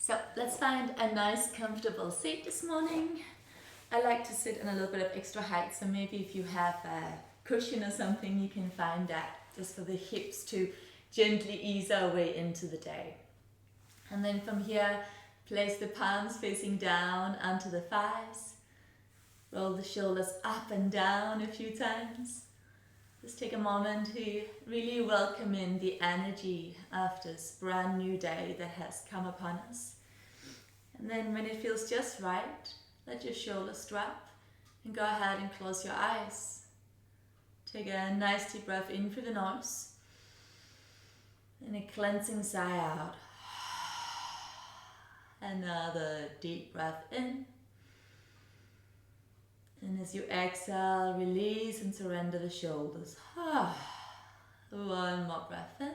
So let's find a nice comfortable seat this morning. I like to sit on a little bit of extra height, so maybe if you have a cushion or something, you can find that just for the hips to gently ease our way into the day. And then from here, place the palms facing down onto the thighs. Roll the shoulders up and down a few times. Just take a moment to really welcome in the energy of this brand new day that has come upon us. And then when it feels just right, let your shoulders drop and go ahead and close your eyes. Take a nice deep breath in through the nose and a cleansing sigh out. Another deep breath in. And as you exhale, release and surrender the shoulders. One more breath in.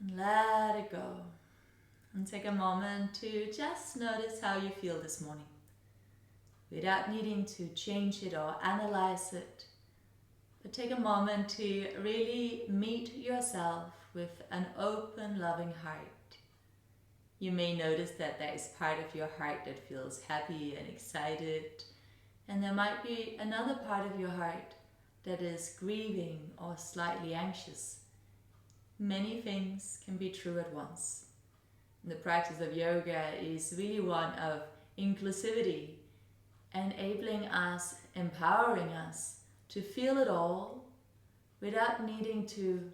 And let it go. And take a moment to just notice how you feel this morning, without needing to change it or analyze it. But take a moment to really meet yourself with an open, loving heart. You may notice that there is part of your heart that feels happy and excited, and there might be another part of your heart that is grieving or slightly anxious. Many things can be true at once. The practice of yoga is really one of inclusivity, enabling us, empowering us to feel it all without needing to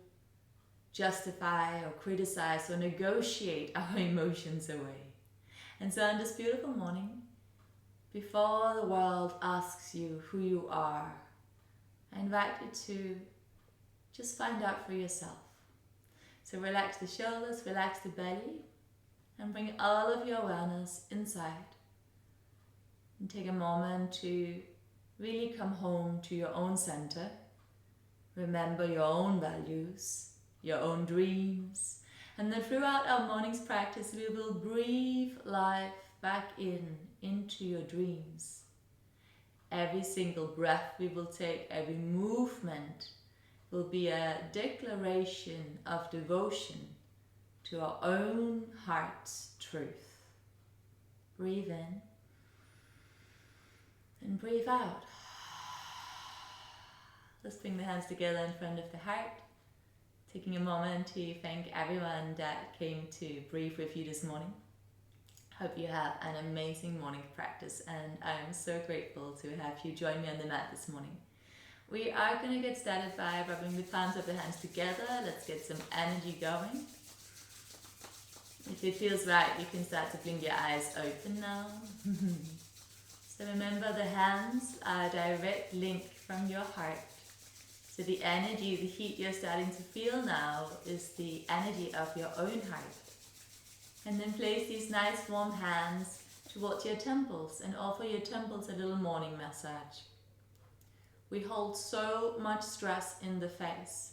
justify or criticize or negotiate our emotions away. And so on this beautiful morning, before the world asks you who you are, I invite you to just find out for yourself. So relax the shoulders, relax the belly, and bring all of your awareness inside. And take a moment to really come home to your own center. Remember your own values, your own dreams. And then throughout our morning's practice, we will breathe life back into your dreams. Every single breath we will take, every movement will be a declaration of devotion to our own heart's truth. Breathe in and breathe out. Let's bring the hands together in front of the heart. Taking a moment to thank everyone that came to breathe with you this morning. Hope you have an amazing morning practice, and I'm so grateful to have you join me on the mat this morning. We are going to get started by rubbing the palms of the hands together. Let's get some energy going. If it feels right, you can start to blink your eyes open now. So remember, the hands are a direct link from your heart. So the energy, the heat you're starting to feel now is the energy of your own heart. And then place these nice warm hands towards your temples and offer your temples a little morning massage. We hold so much stress in the face.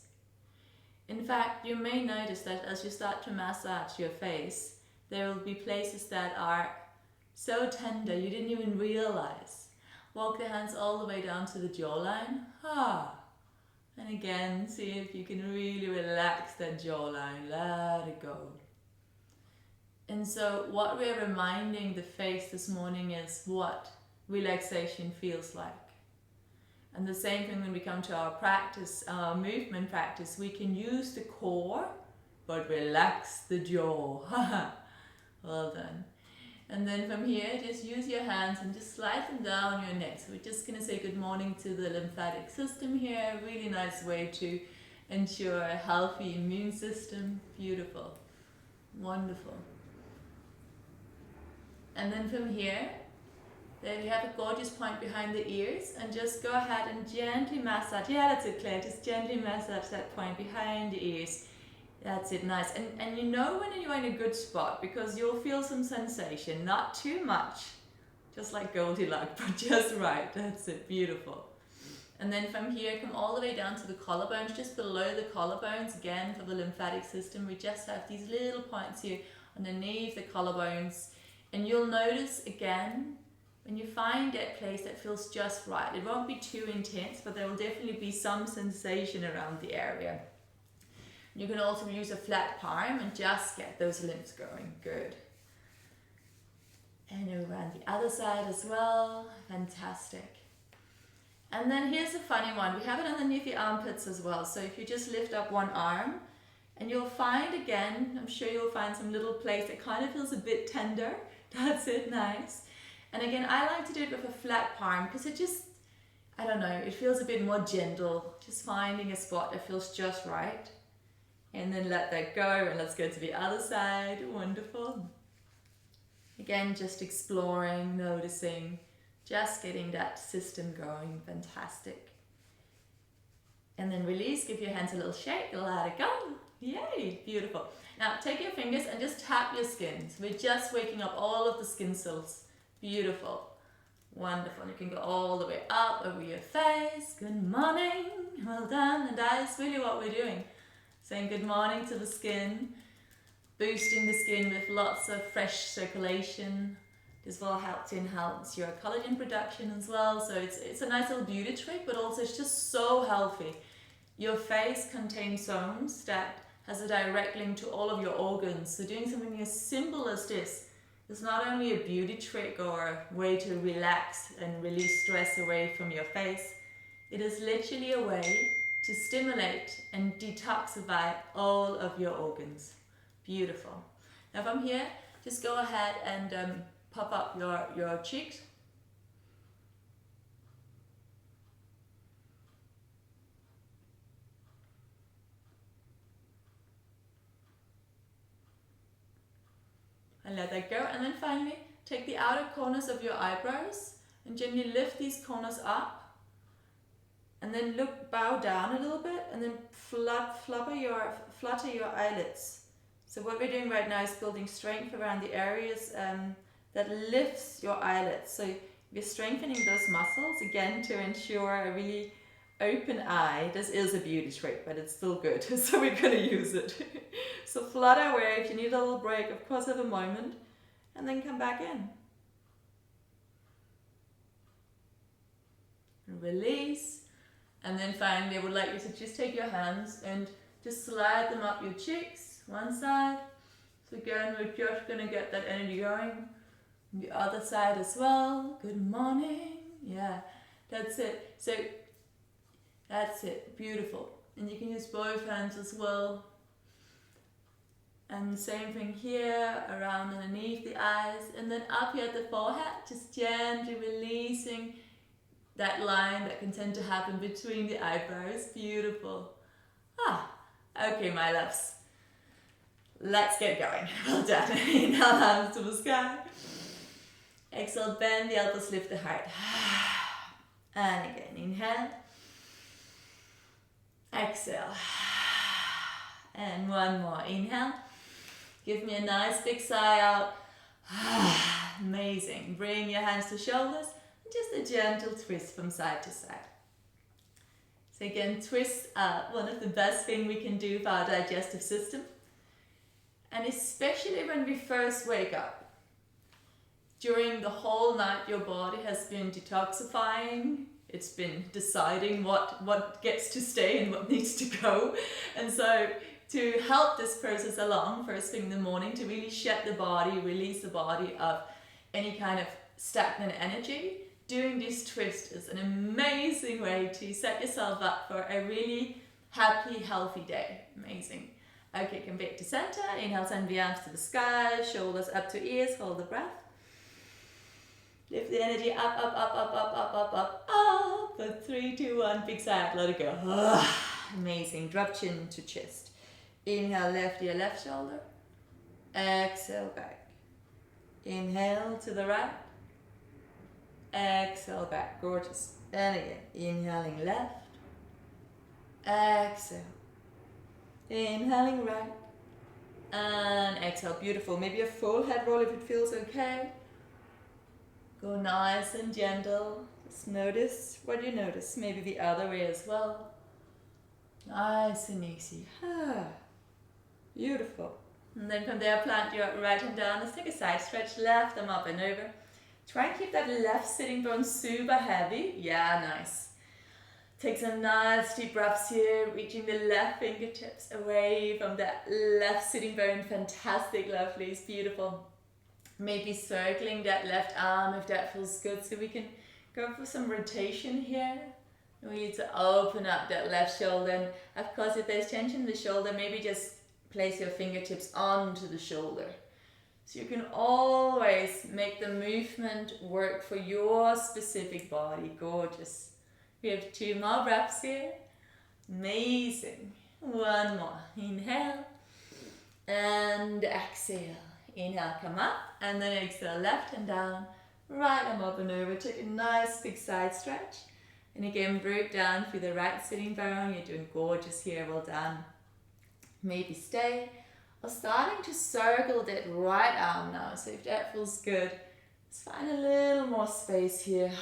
In fact, you may notice that as you start to massage your face, there will be places that are so tender you didn't even realize. Walk the hands all the way down to the jawline. And again, see if you can really relax that jawline, let it go. And so what we're reminding the face this morning is what relaxation feels like. And the same thing when we come to our practice, our movement practice, we can use the core, but relax the jaw. Well done. And then from here, just use your hands and just slide them down your neck. So we're just going to say good morning to the lymphatic system here. A really nice way to ensure a healthy immune system. Beautiful. Wonderful. And then from here, there you have a gorgeous point behind the ears, and just go ahead and gently massage. Yeah, that's it, Claire. Just gently massage that point behind the ears. That's it, nice. And you know when you're in a good spot, because you'll feel some sensation, not too much, just like Goldilocks, but just right. That's it, beautiful. And then from here, come all the way down to the collarbones, just below the collarbones. Again, for the lymphatic system, we just have these little points here underneath the collarbones. And you'll notice again, when you find that place that feels just right, it won't be too intense, but there will definitely be some sensation around the area. You can also use a flat palm and just get those lymphs going. Good. And over on the other side as well. Fantastic. And then here's a funny one. We have it underneath the armpits as well. So if you just lift up one arm, and you'll find again, I'm sure you'll find some little place that kind of feels a bit tender. That's it, nice. And again, I like to do it with a flat palm because it just, I don't know, it feels a bit more gentle. Just finding a spot that feels just right. And then let that go, and let's go to the other side. Wonderful. Again, just exploring, noticing, just getting that system going. Fantastic. And then release, give your hands a little shake, let it go. Yay, beautiful. Now take your fingers and just tap your skin. So we're just waking up all of the skin cells. Beautiful. Wonderful. You can go all the way up over your face. Good morning. Well done. And that is really what we're doing. Saying good morning to the skin. Boosting the skin with lots of fresh circulation. This will help to enhance your collagen production as well. So it's a nice little beauty trick, but also it's just so healthy. Your face contains zones that has a direct link to all of your organs. So doing something as simple as this is not only a beauty trick or a way to relax and release stress away from your face. It is literally a way to stimulate and detoxify all of your organs. Beautiful. Now from here, just go ahead and pop up your cheeks. And let that go. And then finally, take the outer corners of your eyebrows and gently lift these corners up. And then bow down a little bit, and then flutter your eyelids. So what we're doing right now is building strength around the areas that lifts your eyelids. So we're strengthening those muscles again to ensure a really open eye. This is a beauty trick, but it's still good, so we're going to use it. So flutter away. If you need a little break, of course, have a moment, and then come back in. And release. And then finally, I would like you to just take your hands and just slide them up your cheeks, one side. So again, we're just going to get that energy going. And the other side as well. Good morning. Yeah, that's it. So that's it. Beautiful. And you can use both hands as well. And the same thing here, around underneath the eyes. And then up here at the forehead, just gently releasing that line that can tend to happen between the eyebrows. Beautiful. Okay, my loves. Let's get going. Well done. Inhale, hands to the sky. Exhale, bend the elbows, lift the heart. And again, inhale. Exhale. And one more. Inhale. Give me a nice big sigh out. Amazing. Bring your hands to shoulders. Just a gentle twist from side to side. So again, twist are one of the best things we can do for our digestive system. And especially when we first wake up. During the whole night, your body has been detoxifying. It's been deciding what gets to stay and what needs to go. And so to help this process along first thing in the morning, to really shed the body, release the body of any kind of stagnant energy, doing this twist is an amazing way to set yourself up for a really happy, healthy day. Amazing. Okay, come back to center. Inhale, send the arms to the sky, shoulders up to ears, hold the breath. Lift the energy up, up, up, up, up, up, up, up, up. For 3, 2, 1, big sigh, let it go. Amazing. Drop chin to chest. Inhale, left ear, left shoulder. Exhale, back. Inhale to the right. Exhale, back. Gorgeous. And again, inhaling left. Exhale. Inhaling right. And exhale. Beautiful. Maybe a full head roll if it feels okay. Go nice and gentle. Just notice what you notice. Maybe the other way as well. Nice and easy. Beautiful. And then from there, plant your right hand down. Let's take a side stretch. Left arm up and over. Try and keep that left sitting bone super heavy. Yeah, nice. Take some nice deep breaths here, reaching the left fingertips away from that left sitting bone. Fantastic, lovely, it's beautiful. Maybe circling that left arm if that feels good, so we can go for some rotation here. We need to open up that left shoulder, and of course if there's tension in the shoulder, maybe just place your fingertips onto the shoulder. So you can always make the movement work for your specific body. Gorgeous. We have 2 more breaths here. Amazing. 1 more. Inhale and exhale. Inhale, come up, and then exhale, left and down, right arm up and over. Take a nice big side stretch. And again, root down through the right sitting bone. You're doing gorgeous here, well done. Maybe stay, or starting to circle that right arm now. So if that feels good, let's find a little more space here.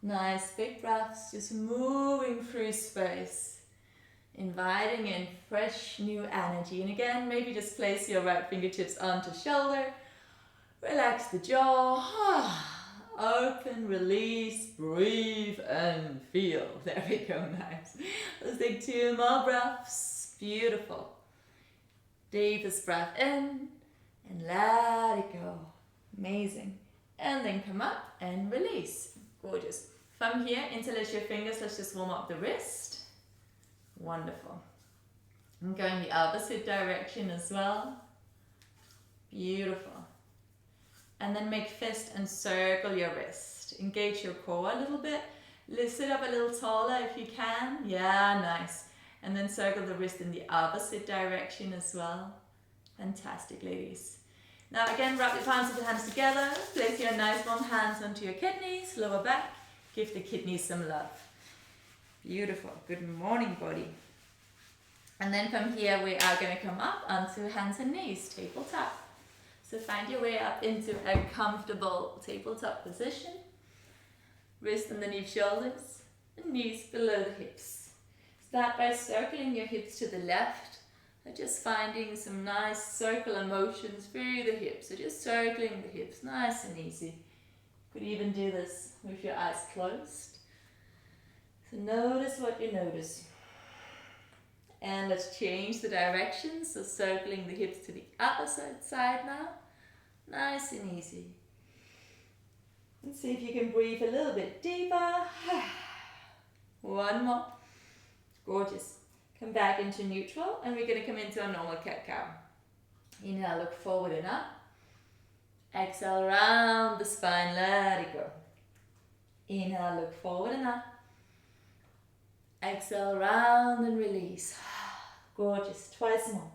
Nice big breaths, just moving through space, inviting in fresh new energy. And again, maybe just place your right fingertips onto shoulder, relax the jaw, open, release, breathe and feel. There we go, nice. Let's take 2 more breaths, beautiful. Deepest breath in and let it go, amazing. And then come up and release, gorgeous. From here, interlace your fingers, let's just warm up the wrist. Wonderful. And going the opposite direction as well. Beautiful. And then make fist and circle your wrist. Engage your core a little bit. Lift it up a little taller if you can. Yeah, nice. And then circle the wrist in the opposite direction as well. Fantastic, ladies. Now again, wrap your palms of the hands together. Place your nice warm hands onto your kidneys, lower back. Give the kidneys some love. Beautiful. Good morning, body. And then from here, we are going to come up onto hands and knees, tabletop. So find your way up into a comfortable tabletop position. Wrist underneath shoulders and knees below the hips. Start by circling your hips to the left. And just finding some nice circular motions through the hips. So just circling the hips, nice and easy. You could even do this with your eyes closed. So notice what you notice. And let's change the direction. So circling the hips to the opposite side now. Nice and easy. And see if you can breathe a little bit deeper. 1 more. Gorgeous. Come back into neutral, and we're going to come into a normal cat-cow. Inhale, look forward and up. Exhale, round the spine, let it go. Inhale, look forward and up. Exhale, round and release. Gorgeous. 2 more.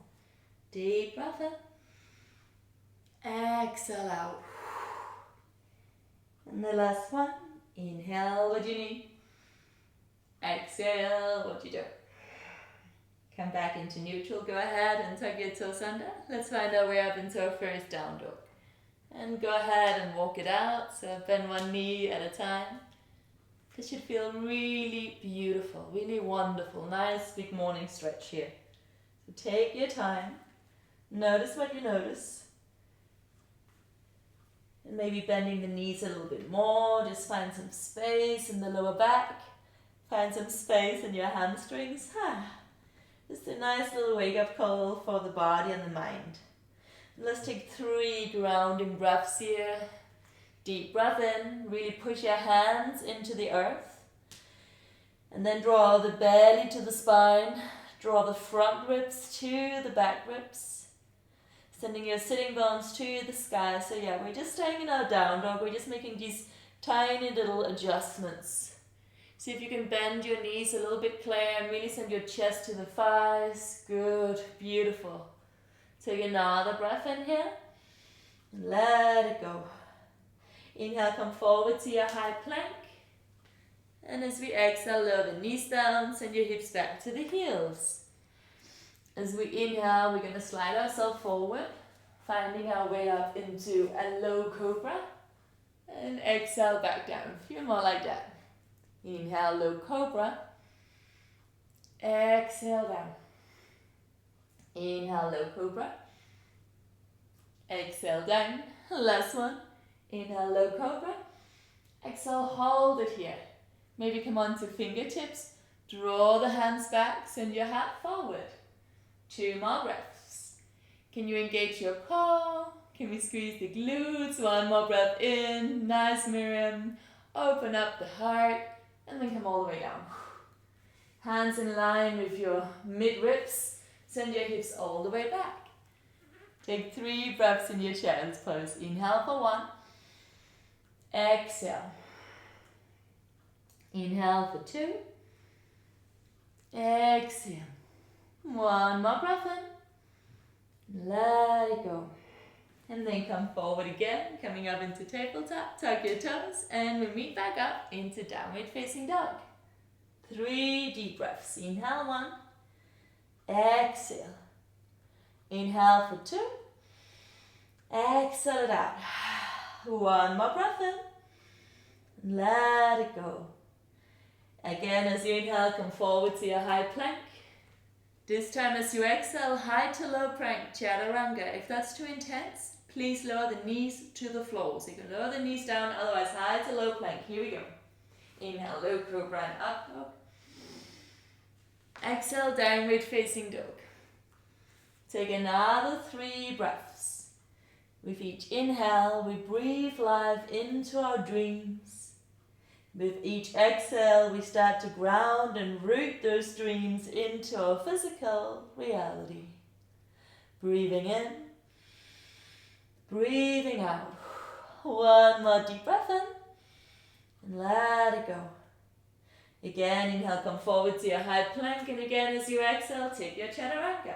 Deep breath in. Exhale out. And the last one. Inhale what you need. Exhale what you don't. Come back into neutral. Go ahead and tuck your toes under. Let's find our way up into our first down dog. And go ahead and walk it out. So bend 1 knee at a time. This should feel really beautiful, really wonderful. Nice big morning stretch here. So take your time. Notice what you notice. And maybe bending the knees a little bit more. Just find some space in the lower back. Find some space in your hamstrings. Just a nice little wake-up call for the body and the mind. Let's take 3 grounding breaths here. Deep breath in. Really push your hands into the earth. And then draw the belly to the spine. Draw the front ribs to the back ribs. Sending your sitting bones to the sky. So yeah, we're just staying in our down dog. We're just making these tiny little adjustments. See if you can bend your knees a little bit, Claire, and really send your chest to the thighs. Good, beautiful. Take another breath in here. And let it go. Inhale, come forward to your high plank. And as we exhale, lower the knees down, send your hips back to the heels. As we inhale, we're going to slide ourselves forward, finding our way up into a low cobra. And exhale back down. A few more like that. Inhale, low cobra. Exhale down. Inhale, low cobra. Exhale down. Last one. Inhale, low cobra. Exhale, hold it here. Maybe come on to fingertips. Draw the hands back, send your heart forward. 2 more breaths. Can you engage your core? Can we squeeze the glutes? 1 more breath in. Nice, Miriam. Open up the heart and then come all the way down. Hands in line with your mid-ribs. Send your hips all the way back. Take 3 breaths in your child's pose. Inhale for 1. Exhale. Inhale for 2. Exhale. 1 more breath in. Let it go. And then come forward again, coming up into tabletop. Tuck your toes and we meet back up into downward facing dog. 3 deep breaths. Inhale 1. Exhale. Inhale for 2. Exhale it out. 1 more breath in. Let it go. Again, as you inhale, come forward to your high plank. This time as you exhale, high to low plank, chaturanga. If that's too intense, please lower the knees to the floor. So you can lower the knees down, otherwise high to low plank. Here we go. Inhale, low cobra and up dog. Exhale, downward facing dog. Take another 3 breaths. With each inhale, we breathe life into our dreams. With each exhale, we start to ground and root those dreams into our physical reality. Breathing in, breathing out. 1 more deep breath in, and let it go. Again, inhale, come forward to your high plank, and again, as you exhale, take your chaturanga.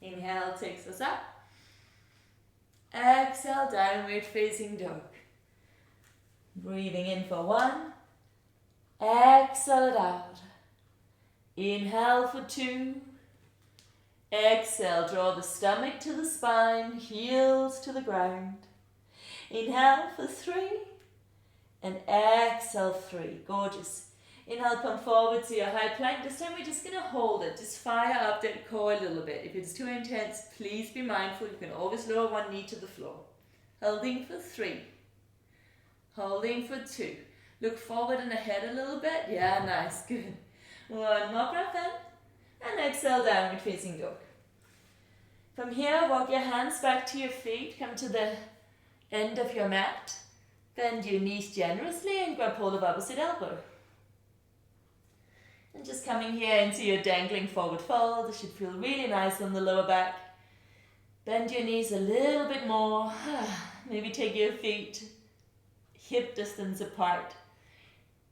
Inhale takes us up. Exhale, downward facing dog. Breathing in for 1. Exhale it out. Inhale for 2. Exhale, draw the stomach to the spine, heels to the ground. Inhale for 3. And exhale 3. Gorgeous. Inhale, come forward to your high plank. This time we're just going to hold it. Just fire up that core a little bit. If it's too intense, please be mindful. You can always lower 1 knee to the floor. Holding for 3. Holding for 2. Look forward and ahead a little bit. Yeah, nice, good. 1 more breath in. And exhale, downward facing dog. From here, walk your hands back to your feet. Come to the end of your mat. Bend your knees generously and grab hold of opposite elbow. And just coming here into your dangling forward fold. This should feel really nice on the lower back. Bend your knees a little bit more. Maybe take your feet hip distance apart.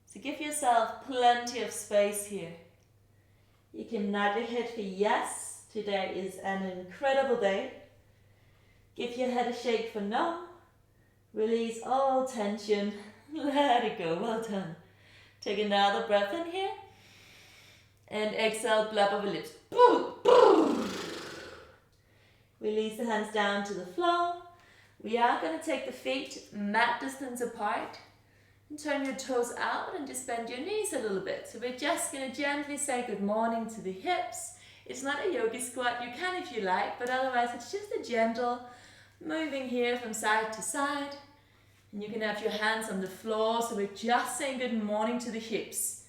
So give yourself plenty of space here. You can nod your head for yes. Today is an incredible day. Give your head a shake for no. Release all tension. Let it go. Well done. Take another breath in here. And exhale, blab over lips. Release the hands down to the floor. We are going to take the feet mat distance apart. And turn your toes out and just bend your knees a little bit. So we're just going to gently say good morning to the hips. It's not a yogi squat. You can if you like, but otherwise it's just a gentle moving here from side to side. And you can have your hands on the floor. So we're just saying good morning to the hips.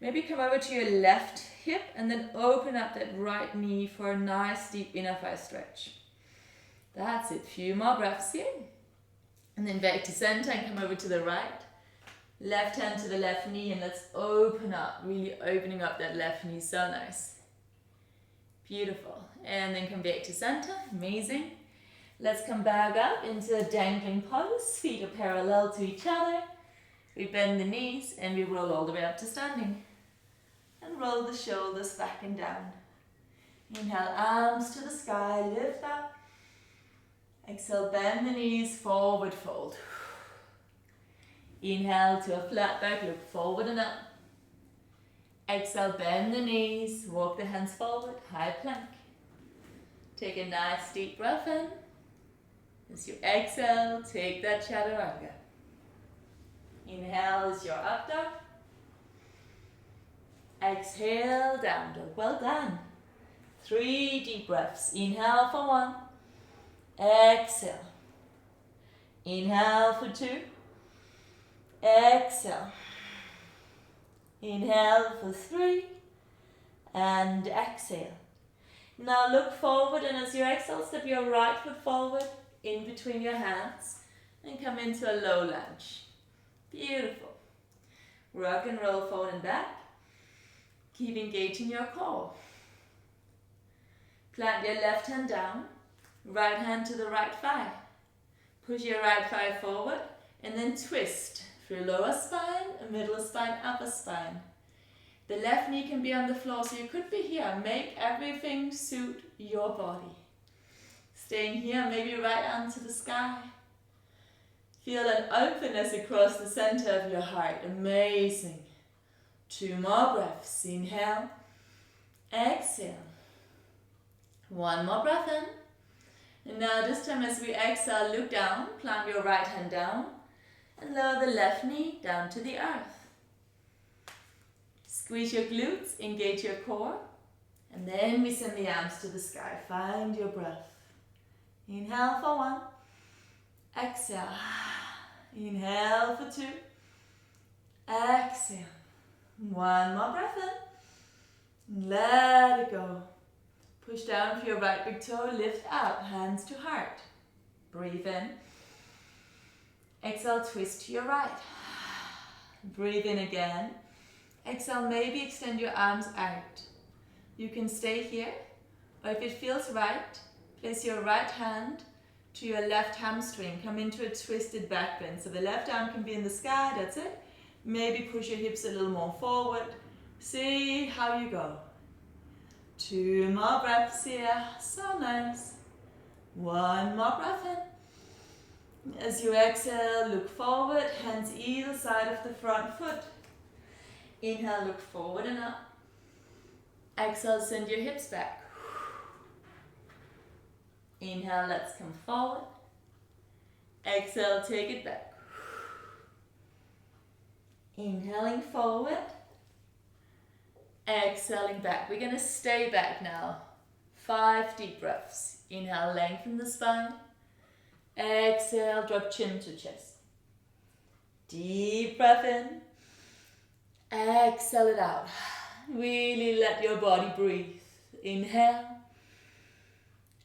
Maybe come over to your left hip and then open up that right knee for a nice deep inner thigh stretch. That's it. Few more breaths here. And then back to center and come over to the right. Left hand to the left knee and let's open up. Really opening up that left knee. So nice. Beautiful. And then come back to center. Amazing. Let's come back up into a dangling pose. Feet are parallel to each other. We bend the knees and we roll all the way up to standing. And roll the shoulders back and down. Inhale, arms to the sky, lift up. Exhale, bend the knees, forward fold. Inhale to a flat back, look forward and up. Exhale, bend the knees, walk the hands forward, high plank. Take a nice deep breath in. As you exhale, take that chaturanga. Inhale is your up dog. Exhale, down dog. Well done. 3 deep breaths. Inhale for 1. Exhale. Inhale for 2. Exhale. Inhale for 3 and exhale. Now look forward, and as you exhale, step your right foot forward in between your hands and come into a low lunge. Beautiful. Rock and roll forward and back. Keep engaging your core. Plant your left hand down, right hand to the right thigh. Push your right thigh forward and then twist through lower spine, middle spine, upper spine. The left knee can be on the floor, so you could be here. Make everything suit your body. Staying here, maybe right arm to the sky. Feel an openness across the center of your heart. Amazing. 2 more breaths. Inhale. Exhale. 1 more breath in. And now this time as we exhale, look down. Plant your right hand down. And lower the left knee down to the earth. Squeeze your glutes, engage your core. And then we send the arms to the sky. Find your breath. Inhale for 1. Exhale. Inhale for 2. Exhale. 1 more breath in. Let it go. Push down for your right big toe. Lift up, hands to heart. Breathe in. Exhale, twist to your right. Breathe in again. Exhale, maybe extend your arms out. You can stay here, or if it feels right, place your right hand to your left hamstring. Come into a twisted back bend. So the left arm can be in the sky, that's it. Maybe push your hips a little more forward. See how you go. 2 more breaths here. So nice. 1 more breath in. As you exhale, look forward, hands either side of the front foot. Inhale, look forward and up. Exhale, send your hips back. Inhale, let's come forward. Exhale, take it back. Inhaling forward. Exhaling back. We're going to stay back now. 5 deep breaths. Inhale, lengthen the spine. Exhale, drop chin to chest. Deep breath in. Exhale it out. Really let your body breathe. Inhale.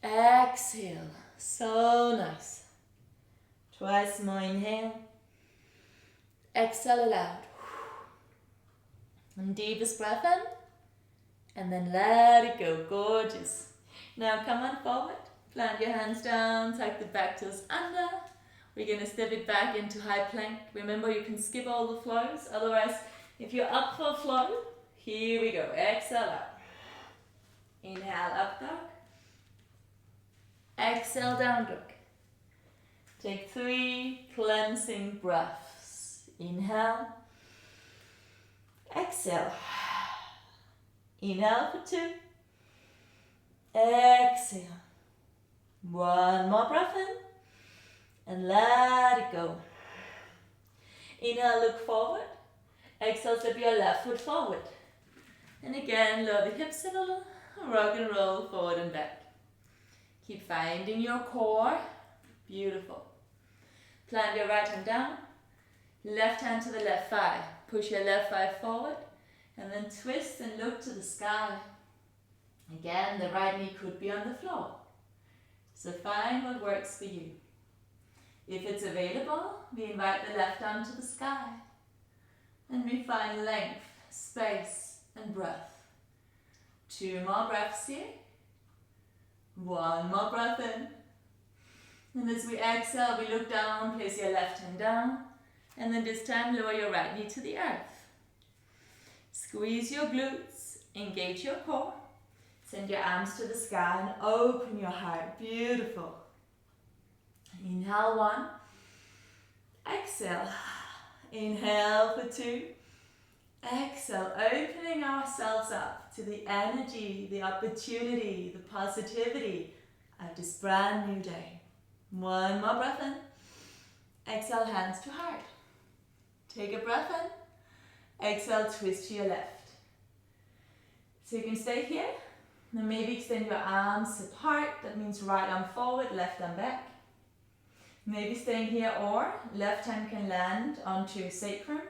Exhale. So nice. Twice more. Inhale. Exhale it out. And deepest breath in. And then let it go. Gorgeous. Now come on forward. Plant your hands down. Tuck the back toes under. We're going to step it back into high plank. Remember, you can skip all the flows. Otherwise, if you're up for a flow, here we go. Exhale up. Inhale, up dog. Exhale, down dog. Take 3 cleansing breaths. Inhale. Exhale. Inhale for 2. Exhale. 1 more breath in. And let it go. Inhale, look forward. Exhale, step your left foot forward. And again, lower the hips a little. Rock and roll forward and back. Keep finding your core. Beautiful. Plant your right hand down. Left hand to the left thigh. Push your left thigh forward. And then twist and look to the sky. Again, the right knee could be on the floor. So find what works for you. If it's available, we invite the left arm to the sky. And we find length, space, and breath. 2 more breaths here. 1 more breath in. And as we exhale, we look down, place your left hand down. And then this time, lower your right knee to the earth. Squeeze your glutes, engage your core. Send your arms to the sky and open your heart. Beautiful. Inhale 1. Exhale. Inhale for 2. Exhale, opening ourselves up to the energy, the opportunity, the positivity of this brand new day. 1 more breath in. Exhale, hands to heart. Take a breath in. Exhale, twist to your left. So you can stay here. Now maybe extend your arms apart. That means right arm forward, left arm back. Maybe staying here, or left hand can land onto your sacrum,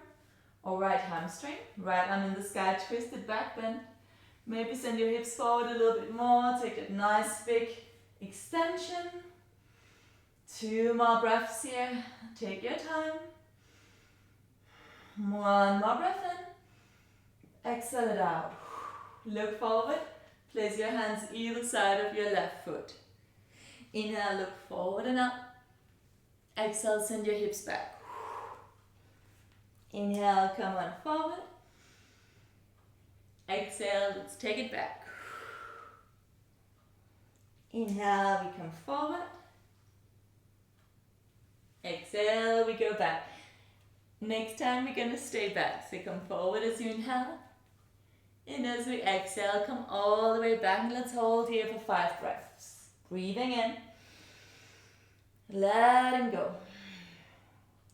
or right hamstring. Right arm in the sky, twisted back bend. Maybe send your hips forward a little bit more. Take that nice big extension. 2 more breaths here. Take your time. 1 more breath in. Exhale it out. Look forward. Place your hands either side of your left foot. Inhale, look forward and up. Exhale, send your hips back. Inhale, come on forward. Exhale, let's take it back. Inhale, we come forward. Exhale, we go back. Next time we're going to stay back. So come forward as you inhale. And as we exhale, come all the way back. And let's hold here for 5 breaths. Breathing in. Letting go.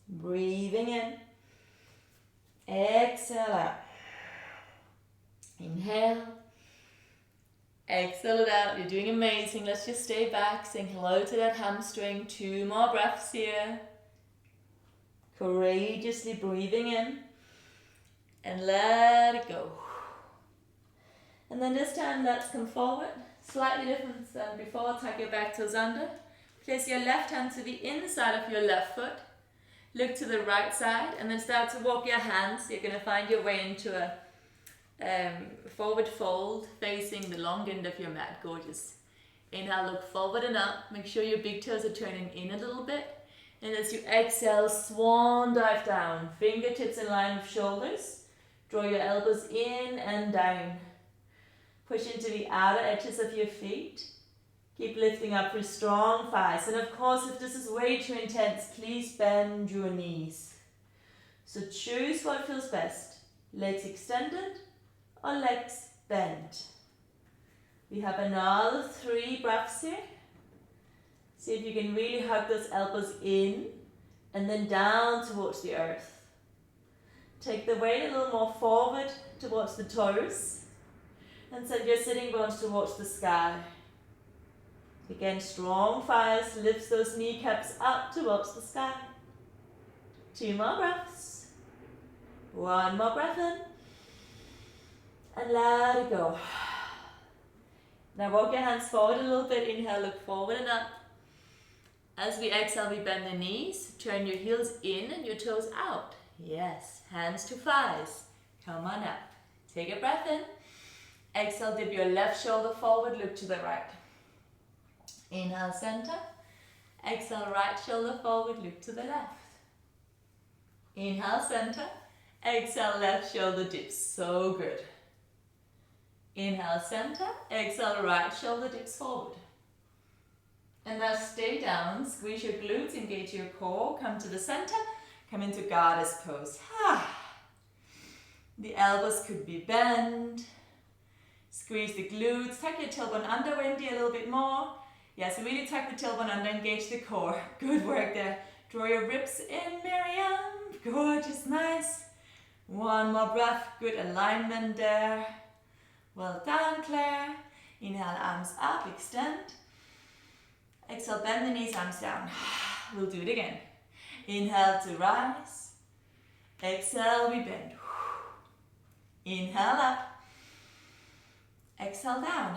Breathing in. Exhale out. Inhale. Exhale it out. You're doing amazing. Let's just stay back. Saying hello to that hamstring. 2 more breaths here. Courageously breathing in. And let it go. And then this time, let's come forward. Slightly different than before. Tuck your back toes under. Place your left hand to the inside of your left foot. Look to the right side and then start to walk your hands. You're going to find your way into a forward fold facing the long end of your mat. Gorgeous. Inhale, look forward and up. Make sure your big toes are turning in a little bit. And as you exhale, swan dive down. Fingertips in line with shoulders. Draw your elbows in and down. Push into the outer edges of your feet. Keep lifting up through strong thighs. And of course, if this is way too intense, please bend your knees. So choose what feels best. Legs extended or legs bent. We have another 3 breaths here. See if you can really hug those elbows in and then down towards the earth. Take the weight a little more forward towards the toes and send your sitting bones towards the sky. Again, strong thighs, lift those kneecaps up towards the sky. 2 more breaths. 1 more breath in. And let it go. Now walk your hands forward a little bit. Inhale, look forward and up. As we exhale, we bend the knees. Turn your heels in and your toes out. Yes, hands to thighs. Come on up. Take a breath in. Exhale, dip your left shoulder forward, look to the right. Inhale, center. Exhale, right shoulder forward, look to the left. Inhale, center. Exhale, left shoulder dips. So good. Inhale, center. Exhale, right shoulder dips forward. And now stay down. Squeeze your glutes, engage your core. Come to the center. Come into goddess pose. The elbows could be bent. Squeeze the glutes. Tuck your tailbone under, Wendy, a little bit more. Yes, really tuck the tailbone under, engage the core. Good work there. Draw your ribs in, Miriam. Gorgeous, nice. 1 more breath, good alignment there. Well done, Claire. Inhale, arms up, extend. Exhale, bend the knees, arms down. We'll do it again. Inhale to rise. Exhale, we bend. Inhale up. Exhale down.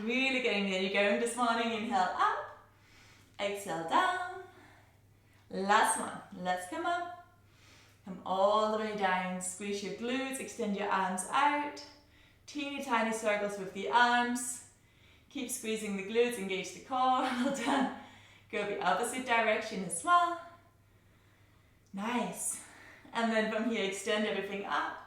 Really getting there. You're going this morning. Inhale up. Exhale down. Last one. Let's come up. Come all the way down. Squeeze your glutes. Extend your arms out. Teeny tiny circles with the arms. Keep squeezing the glutes. Engage the core. Well done. Go the opposite direction as well. Nice. And then from here, extend everything up.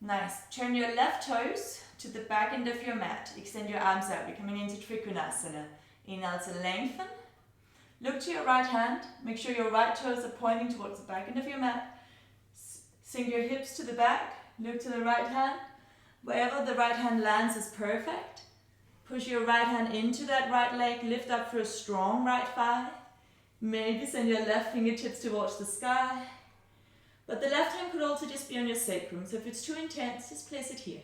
Nice. Turn your left toes to the back end of your mat. Extend your arms out. We're coming into Trikonasana. Inhale to lengthen. Look to your right hand. Make sure your right toes are pointing towards the back end of your mat. Sink your hips to the back. Look to the right hand. Wherever the right hand lands is perfect. Push your right hand into that right leg. Lift up for a strong right thigh. Maybe send your left fingertips towards the sky. But the left hand could also just be on your sacrum. So if it's too intense, just place it here.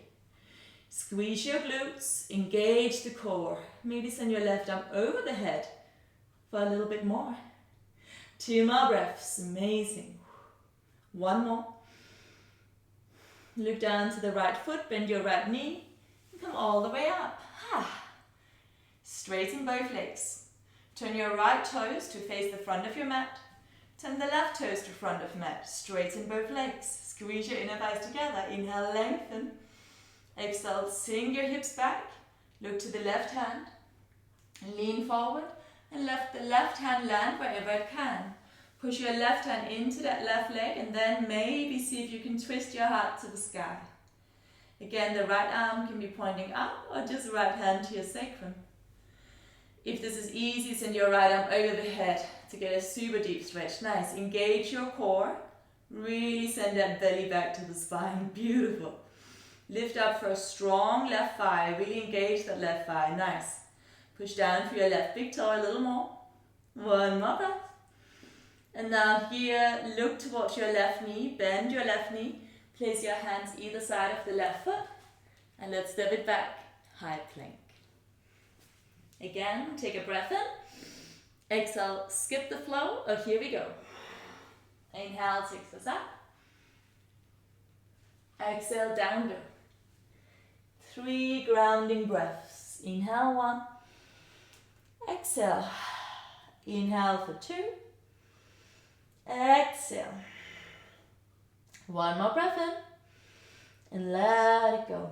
Squeeze your glutes, engage the core. Maybe send your left arm over the head for a little bit more. 2 more breaths, amazing. 1 more. Look down to the right foot, bend your right knee, and come all the way up. Straighten both legs. Turn your right toes to face the front of your mat. Turn the left toes to front of mat. Straighten both legs. Squeeze your inner thighs together. Inhale, lengthen. Exhale, sink your hips back. Look to the left hand. Lean forward and let the left hand land wherever it can. Push your left hand into that left leg and then maybe see if you can twist your heart to the sky. Again, the right arm can be pointing up or just right hand to your sacrum. If this is easy, send your right arm over the head to get a super deep stretch. Nice. Engage your core. Really send that belly back to the spine. Beautiful. Lift up for a strong left thigh. Really engage that left thigh. Nice. Push down for your left big toe a little more. One more breath. And now here, look towards your left knee. Bend your left knee. Place your hands either side of the left foot. And let's step it back. High plank. Again, take a breath in. Exhale, skip the flow. Oh, here we go. Inhale, takes us up. Exhale, down dog. 3 grounding breaths. Inhale, 1. Exhale. Inhale for 2. Exhale. 1 more breath in. And let it go.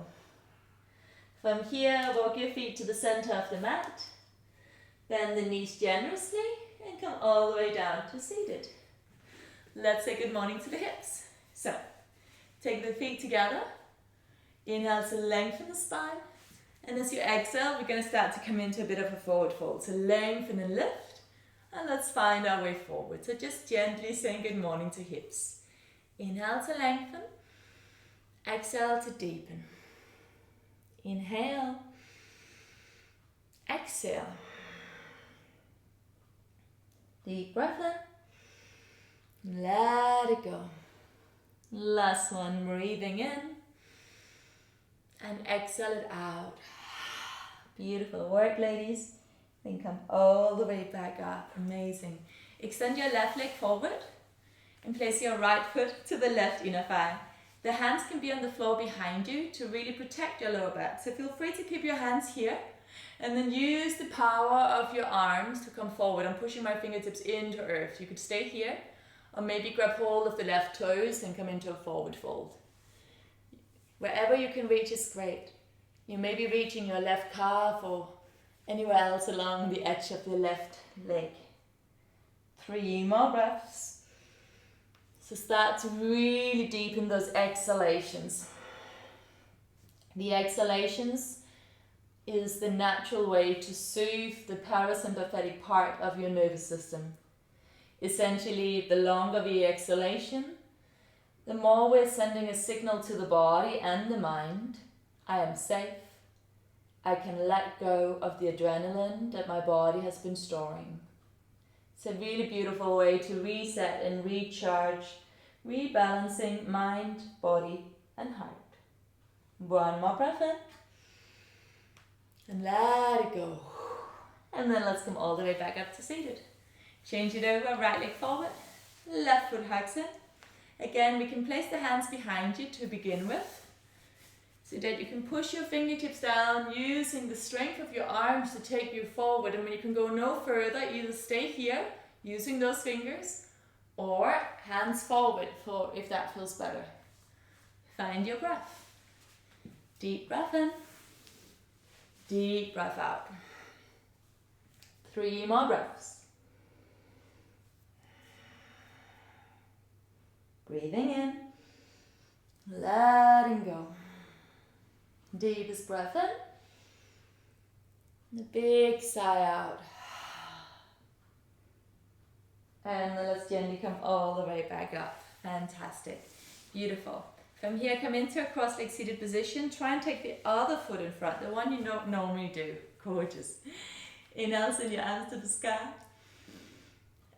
From here, walk your feet to the center of the mat. Bend the knees generously and come all the way down to seated. Let's say good morning to the hips. So, take the feet together. Inhale to lengthen the spine. And as you exhale, we're going to start to come into a bit of a forward fold. So lengthen and lift. And let's find our way forward. So just gently saying good morning to hips. Inhale to lengthen. Exhale to deepen. Inhale. Exhale. Deep breath in. Let it go. Last one, breathing in. And exhale it out. Beautiful work, ladies. Then come all the way back up. Amazing. Extend your left leg forward and place your right foot to the left inner thigh. The hands can be on the floor behind you to really protect your lower back. So feel free to keep your hands here and then use the power of your arms to come forward. I'm pushing my fingertips into earth. You could stay here or maybe grab hold of the left toes and come into a forward fold. Wherever you can reach is great. You may be reaching your left calf or anywhere else along the edge of the left leg. 3 more breaths. So start to really deepen those exhalations. The exhalations is the natural way to soothe the parasympathetic part of your nervous system. Essentially, the longer the exhalation, the more we're sending a signal to the body and the mind. I am safe. I can let go of the adrenaline that my body has been storing. It's a really beautiful way to reset and recharge, rebalancing mind, body, and heart. 1 more breath in. And let it go. And then let's come all the way back up to seated. Change it over, right leg forward, left foot hugs in. Again, we can place the hands behind you to begin with, so that you can push your fingertips down using the strength of your arms to take you forward. And when you can go no further, either stay here using those fingers or hands forward for if that feels better. Find your breath. Deep breath in. Deep breath out. 3 more breaths. Breathing in. Letting go. Deepest breath in. And a big sigh out. And then let's gently come all the way back up. Fantastic. Beautiful. From here, come into a cross-legged seated position. Try and take the other foot in front, the one you don't normally do. Gorgeous. Inhale, send your arms to the sky.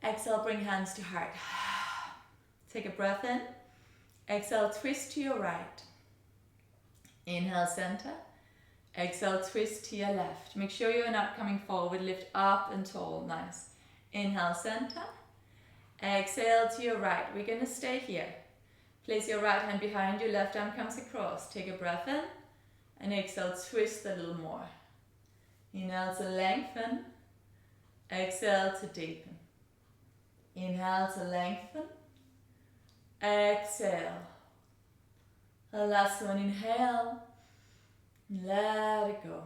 Exhale, bring hands to heart. Take a breath in. Exhale, twist to your right. Inhale, center. Exhale, twist to your left. Make sure you're not coming forward. Lift up and tall. Nice. Inhale, center. Exhale to your right. We're going to stay here. Place your right hand behind you, left arm comes across. Take a breath in and exhale, twist a little more. Inhale to lengthen, exhale to deepen. Inhale to lengthen, exhale. The last one, inhale, let it go.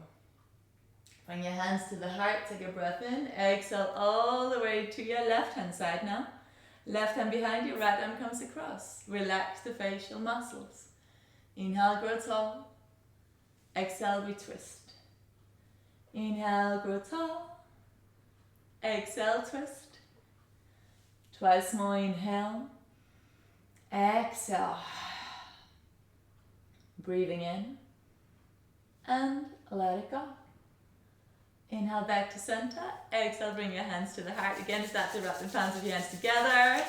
Bring your hands to the heart, take a breath in, exhale all the way to your left hand side now. Left hand behind you, right arm comes across. Relax the facial muscles. Inhale, grow tall. Exhale, we twist. Inhale, grow tall. Exhale, twist. Twice more, inhale. Exhale. Breathing in. And let it go. Inhale back to center. Exhale, bring your hands to the heart. Again, start to wrap the palms of your hands together.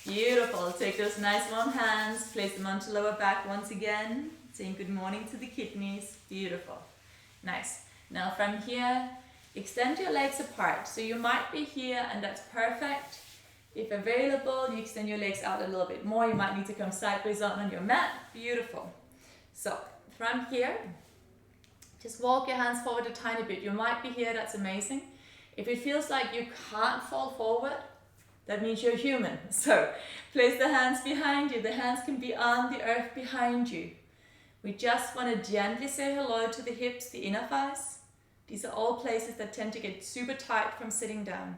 Beautiful. Take those nice warm hands, place them onto lower back once again. Saying good morning to the kidneys. Beautiful. Nice. Now from here, extend your legs apart. So you might be here and that's perfect. If available, you extend your legs out a little bit more. You might need to come sideways on your mat. Beautiful. So from here, just walk your hands forward a tiny bit. You might be here, that's amazing. If it feels like you can't fall forward, that means you're human. So place the hands behind you. The hands can be on the earth behind you. We just want to gently say hello to the hips, the inner thighs. These are all places that tend to get super tight from sitting down.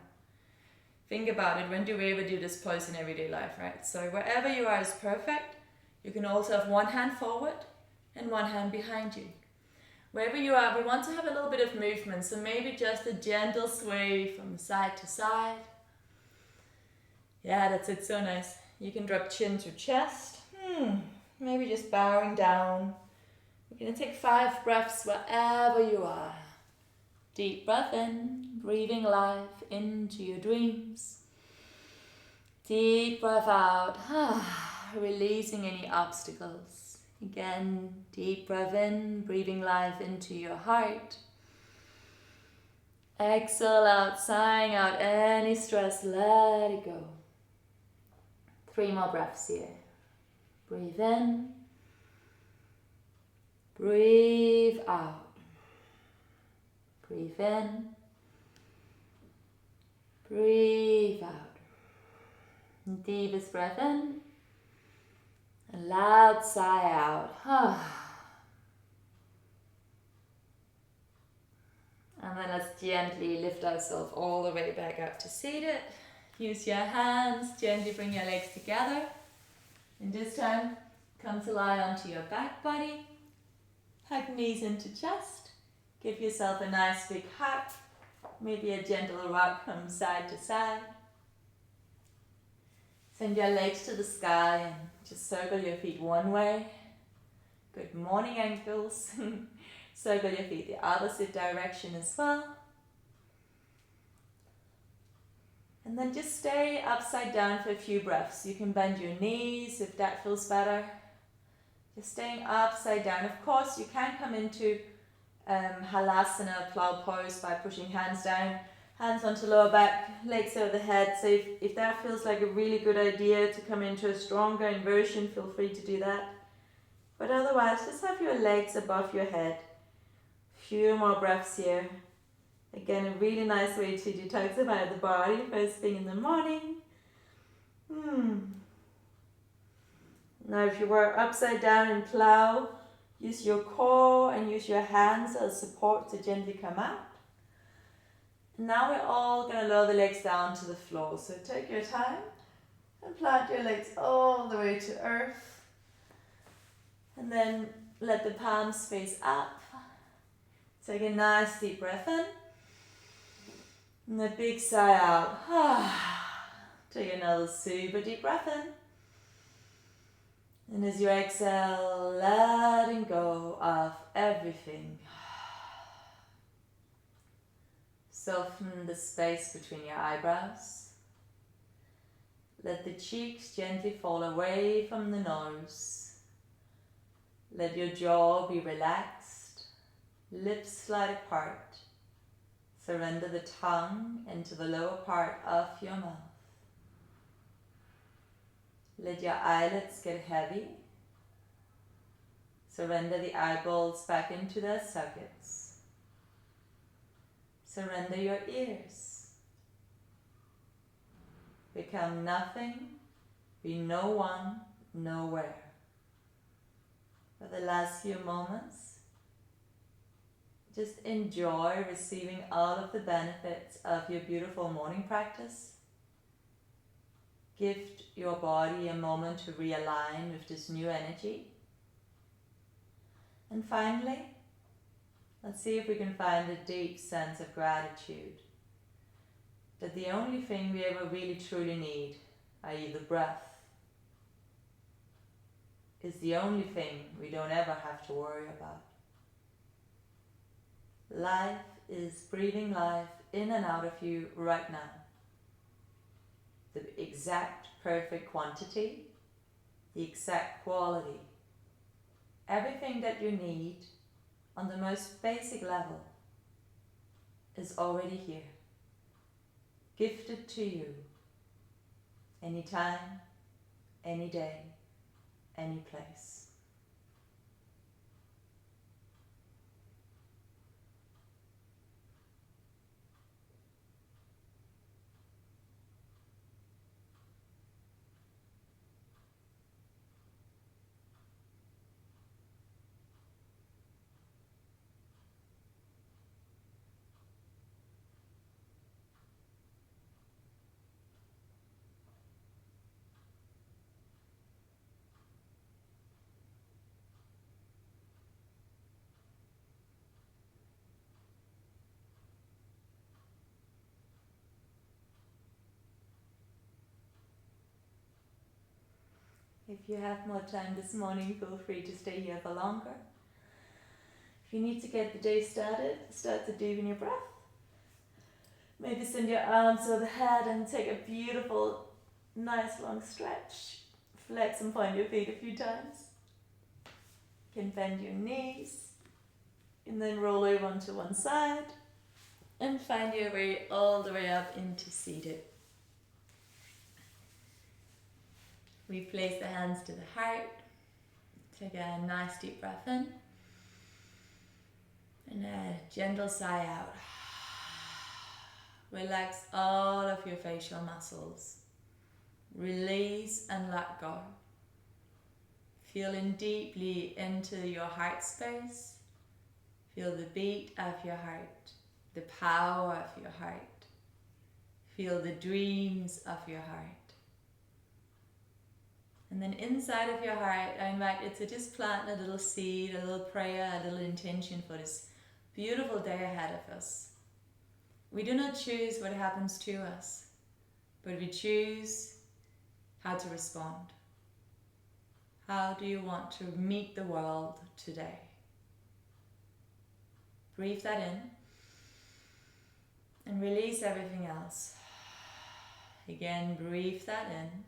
Think about it, when do we ever do this pose in everyday life, right? So wherever you are is perfect. You can also have one hand forward and one hand behind you. Wherever you are, we want to have a little bit of movement, so maybe just a gentle sway from side to side. Yeah, that's it, so nice. You can drop chin to chest. Maybe just bowing down. We're going to take 5 breaths wherever you are. Deep breath in, breathing life into your dreams. Deep breath out, releasing any obstacles. Again, deep breath in, breathing life into your heart. Exhale out, sighing out any stress, let it go. 3 more breaths here. Breathe in, breathe out. Breathe in, breathe out. Deepest breath in. A loud sigh out. And then let's gently lift ourselves all the way back up to seated. Use your hands, gently bring your legs together. And this time, come to lie onto your back body. Hug knees into chest. Give yourself a nice big hug. Maybe a gentle rock from side to side. Send your legs to the sky and just circle your feet one way. Good morning, ankles. Circle your feet the opposite direction as well. And then just stay upside down for a few breaths. You can bend your knees if that feels better. Just staying upside down. Of course, you can come into halasana, plow pose, by pushing hands down. Hands onto lower back, legs over the head. So if that feels like a really good idea to come into a stronger inversion, feel free to do that. But otherwise, just have your legs above your head. Few more breaths here. Again, a really nice way to detoxify the body first thing in the morning. Now if you were upside down in plow, use your core and use your hands as support to gently come out. Now we're all going to lower the legs down to the floor. So take your time and plant your legs all the way to earth. And then let the palms face up. Take a nice deep breath in. And a big sigh out. Take another super deep breath in. And as you exhale, letting go of everything. Soften the space between your eyebrows. Let the cheeks gently fall away from the nose. Let your jaw be relaxed. Lips slide apart. Surrender the tongue into the lower part of your mouth. Let your eyelids get heavy. Surrender the eyeballs back into their sockets. Surrender your ears. Become nothing, be no one, nowhere. For the last few moments, just enjoy receiving all of the benefits of your beautiful morning practice. Gift your body a moment to realign with this new energy. And finally, let's see if we can find a deep sense of gratitude. That the only thing we ever really truly need, i.e. the breath, is the only thing we don't ever have to worry about. Life is breathing life in and out of you right now. The exact perfect quantity, the exact quality. Everything that you need on the most basic level is already here. Gifted to you. Anytime, any day, any place. If you have more time this morning, feel free to stay here for longer. If you need to get the day started, start to deepen your breath. Maybe send your arms over the head and take a beautiful, nice long stretch. Flex and point your feet a few times. You can bend your knees and then roll over onto one side and find your way all the way up into seated. We place the hands to the heart. Take a nice deep breath in. And a gentle sigh out. Relax all of your facial muscles. Release and let go. Feeling deeply into your heart space. Feel the beat of your heart. The power of your heart. Feel the dreams of your heart. And then inside of your heart, I invite you to just plant a little seed, a little prayer, a little intention for this beautiful day ahead of us. We do not choose what happens to us, but we choose how to respond. How do you want to meet the world today? Breathe that in and release everything else. Again, breathe that in.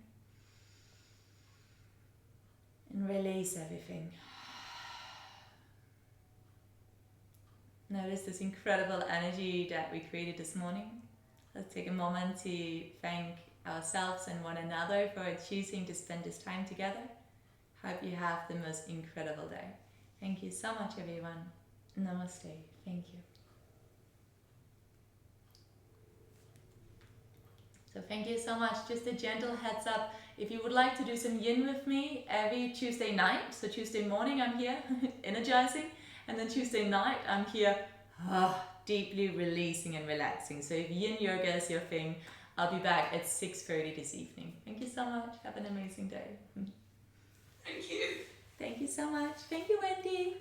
And release everything. Notice this incredible energy that we created this morning. Let's take a moment to thank ourselves and one another for choosing to spend this time together. Hope you have the most incredible day. Thank you so much, everyone. Namaste. Thank you. So thank you so much. Just a gentle heads up. If you would like to do some yin with me every Tuesday night, so Tuesday morning I'm here energizing, and then Tuesday night I'm here deeply releasing and relaxing. So if yin yoga is your thing, I'll be back at 6:30 this evening. Thank you so much. Have an amazing day. Thank you. Thank you so much. Thank you, Wendy.